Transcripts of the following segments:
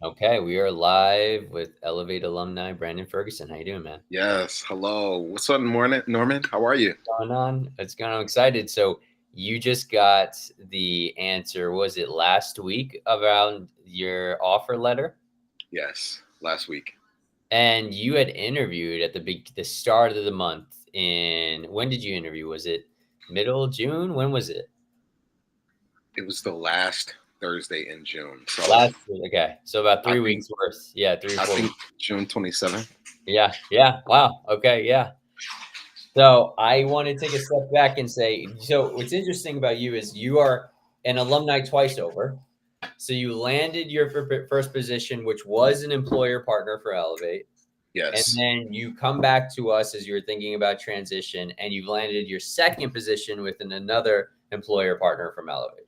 Okay, we are live with Elevate alumni Brandon Ferguson. How you doing, man? Yes. Hello. What's up, morning, Norman? How are you? What's going on? It's going on. I'm excited. So you just got the answer. Was it last week around your offer letter? Yes. Last week. And you had interviewed at the start of the month. In when did you interview? Was it middle June? When was it? It was the last Thursday in June. So Last week. Okay, so about I 3 weeks think worth. Yeah, three or I 4 weeks. think June 27th. Yeah, yeah. Wow. Okay, yeah. So I want to take a step back and say, so what's interesting about you is you are an alumni twice over. So you landed your first position, which was an employer partner for Elevate. And Yes. then you come back to us as you were thinking about transition, and you've landed your second position with another employer partner from Elevate.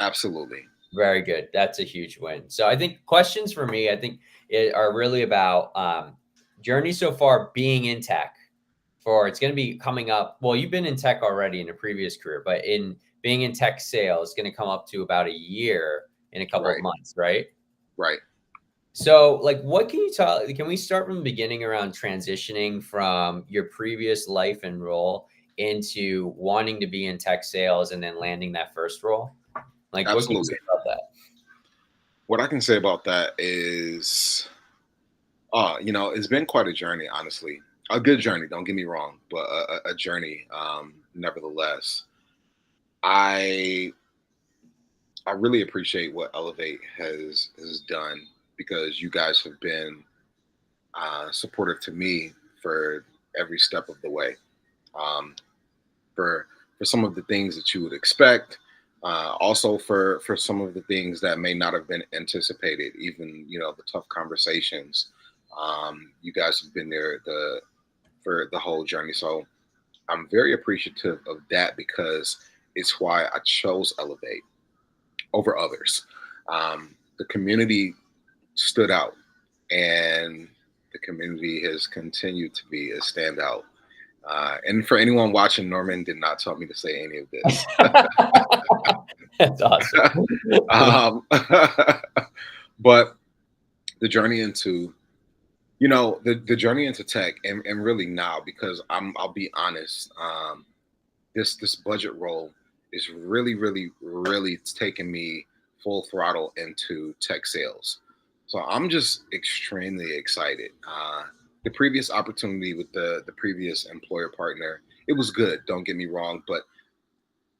Absolutely. Very good. That's a huge win. So I think questions for me, I think are really about journey so far being in tech. For it's going to be coming up. Well, you've been in tech already in a previous career, but in being in tech sales, it's going to come up to about a year in a couple of Right. months, right? Right. So, like, what can you tell? Can we start from the beginning around transitioning from your previous life and role into wanting to be in tech sales and then landing that first role? Like, what can you say Absolutely. about that? What I can say about that is, it's been quite a journey, honestly. A good journey. Don't get me wrong, but a journey, nevertheless. I I really appreciate what Elevate has done because you guys have been supportive to me for every step of the way. Um, for some of the things that you would expect, also for some of the things that may not have been anticipated, even the tough conversations. You guys have been there for the whole journey, so I'm very appreciative of that because it's why I chose Elevate over others. The community stood out, and the community has continued to be a standout. And for anyone watching, Norman did not tell me to say any of this. That's awesome. um, but the journey into, the journey into tech, and really now, because I'll be honest, this budget role is really, really, really taking me full throttle into tech sales. So I'm just extremely excited. The previous opportunity with the previous employer partner, it was good. Don't get me wrong, but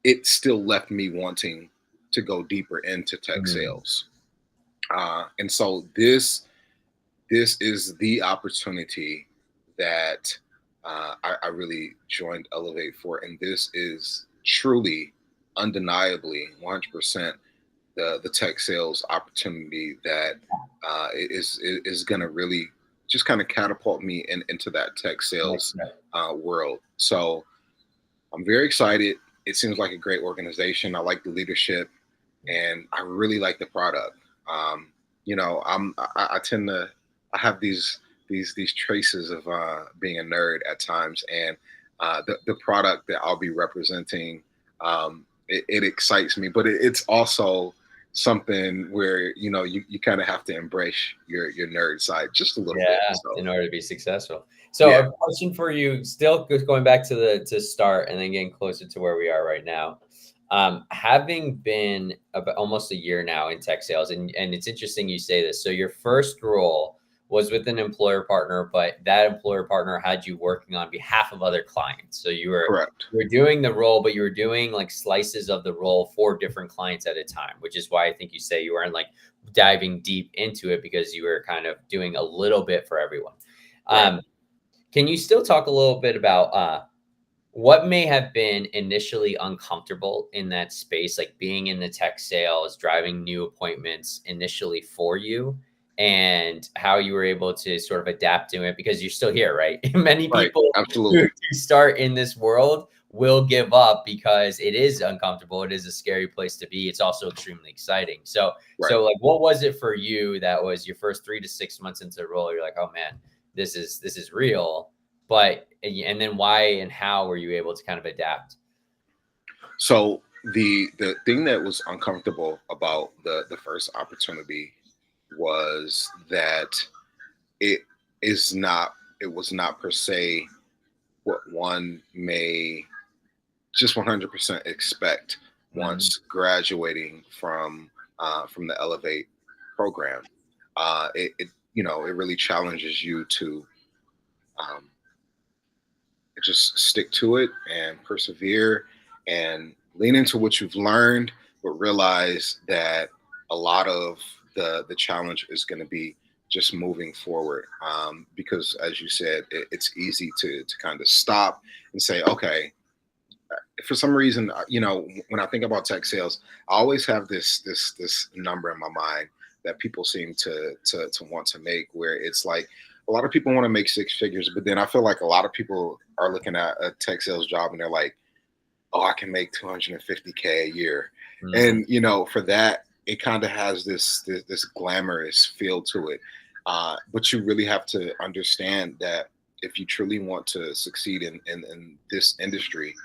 it still left me wanting to go deeper into tech Mm, sales. And so this is the opportunity that I really joined Elevate for, and this is truly, undeniably, 100% the tech sales opportunity that is going to really just kind of catapult me into that tech next sales step. world. So I'm very excited. It seems like a great organization. I like the leadership, and I really like the product. I tend to I have these traces of being a nerd at times, and the product that I'll be representing, it excites me, but it's also something where you kind of have to embrace your nerd side just a little bit. Yeah, So in order to be successful. So yeah, a question for you, still going back to the to start and then getting closer to where we are right now. Having been about almost a year now in tech sales, and it's interesting you say this. So your first role was with an employer partner, but that employer partner had you working on behalf of other clients. So correct. you were doing the role, but you were doing like slices of the role for different clients at a time, which is why I think you say you weren't like diving deep into it because you were kind of doing a little bit for everyone. Right. Um, can you still talk a little bit about what may have been initially uncomfortable in that space, like being in the tech sales, driving new appointments initially for you, and how you were able to sort of adapt to it because you're still here, right? Many Right. people who Absolutely. start in this world will give up because it is uncomfortable. It is a scary place to be. It's also extremely exciting. So, Right. like, what was it for you that was your first 3 to 6 months into the role? You're like, oh man, this is real. But and then why and how were you able to kind of adapt? So the thing that was uncomfortable about the first opportunity was that it it was not per se what one may just 100% expect Mm. once graduating from the Elevate program. It it really challenges you to um, just stick to it and persevere and lean into what you've learned, but realize that a lot of the challenge is going to be just moving forward. Because as you said, it's easy to kind of stop and say, okay, for some reason, when I think about tech sales, I always have this number in my mind that people seem to want to make, where it's like a lot of people want to make six figures, but then I feel like a lot of people are looking at a tech sales job and they're like, oh, I can make 250K a year, Mm. and for that, it kind of has this glamorous feel to it. But you really have to understand that if you truly want to succeed in this industry,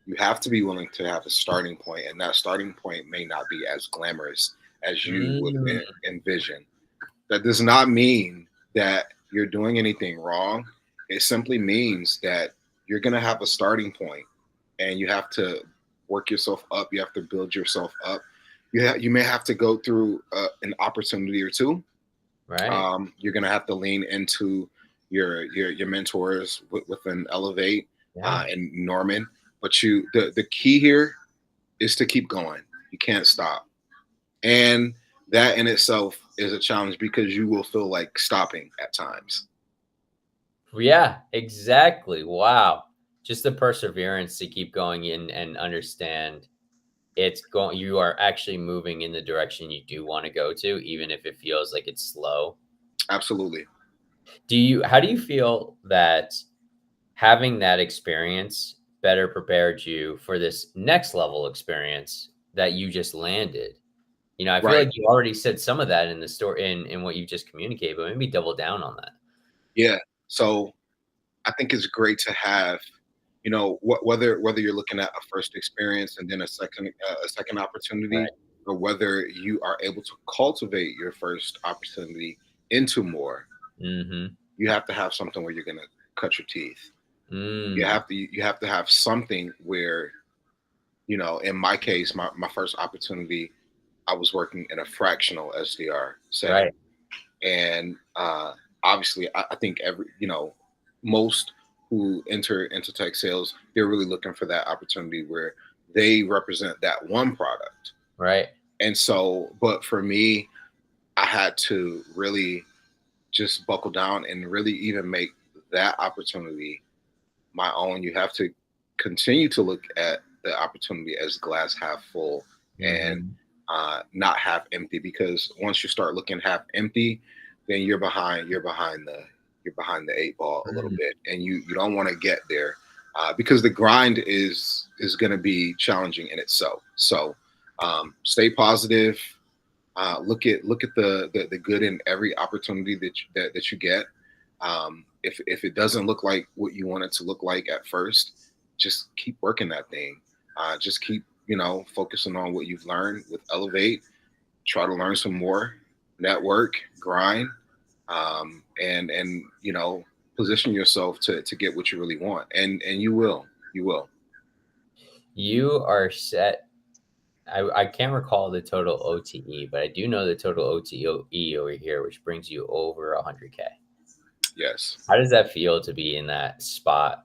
you have to be willing to have a starting point, and that starting point may not be as glamorous as you would Mm. envision. That does not mean that you're doing anything wrong. It simply means that you're going to have a starting point, and you have to work yourself up. You have to build yourself up. You may have to go through an opportunity or two. Right. You're going to have to lean into your mentors within Elevate Yeah. and Norman. But the key here is to keep going. You can't stop. And that in itself is a challenge because you will feel like stopping at times. Yeah, exactly. Wow. Just the perseverance to keep going in and understand you are actually moving in the direction you do want to go to, even if it feels like it's slow. Absolutely. How do you feel that having that experience better prepared you for this next level experience that you just landed? I feel Right. like you already said some of that in the story in what you just communicated, but maybe double down on that. Yeah. So I think it's great to have, whether you're looking at a first experience and then a second opportunity, Right. or whether you are able to cultivate your first opportunity into more. Mhm. You have to have something where you're going to cut your teeth. Mm. You have to have something where, in my case, my first opportunity, I was working in a fractional SDR setting. Right. And obviously, I think most who enter into tech sales, they're really looking for that opportunity where they represent that one product. Right. And so, but for me, I had to really just buckle down and really even make that opportunity my own. You have to continue to look at the opportunity as glass half full and Mhm. not half empty. Because once you start looking half empty, then you're behind the eight ball a little Mm. bit, and you don't want to get there because the grind is going to be challenging in itself. So stay positive. Look at the good in every opportunity that you get. If it doesn't look like what you want it to look like at first, just keep working that thing. Just keep focusing on what you've learned with Elevate. Try to learn some more, network, grind, and position yourself to get what you really want, and you will. You are set. I can't recall the total OTE, but I do know the total OTE over here, which brings you over 100K. Yes, How does that feel to be in that spot,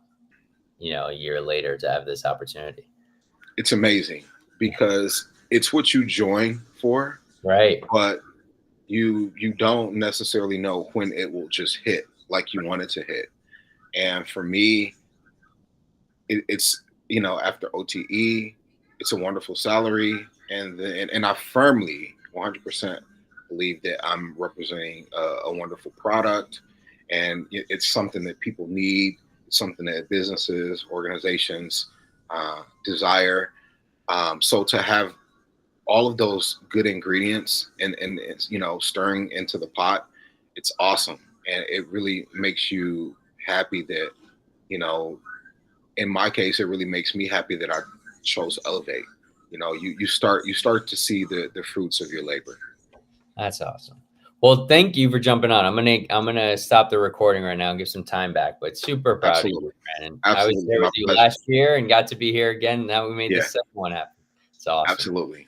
a year later to have this opportunity? it's amazing because it's what you join for, Right. but you don't necessarily know when it will just hit like you want it to hit. And for me, it's after OTE, it's a wonderful salary, and I firmly 100% believe that I'm representing a wonderful product, and it's something that people need. It's something that businesses, organizations desire. So to have all of those good ingredients and it's, stirring into the pot, it's awesome, and it really makes you happy that you know in my case, it really makes me happy that I chose Elevate. You start to see the fruits of your labor. That's awesome. Well, thank you for jumping on. I'm gonna stop the recording right now and give some time back. But super proud of you, Absolutely. Brandon. I was Absolutely. there My with you pleasure. last year and got to be here again. Now we made the Yeah, second one happen. It's awesome. absolutely.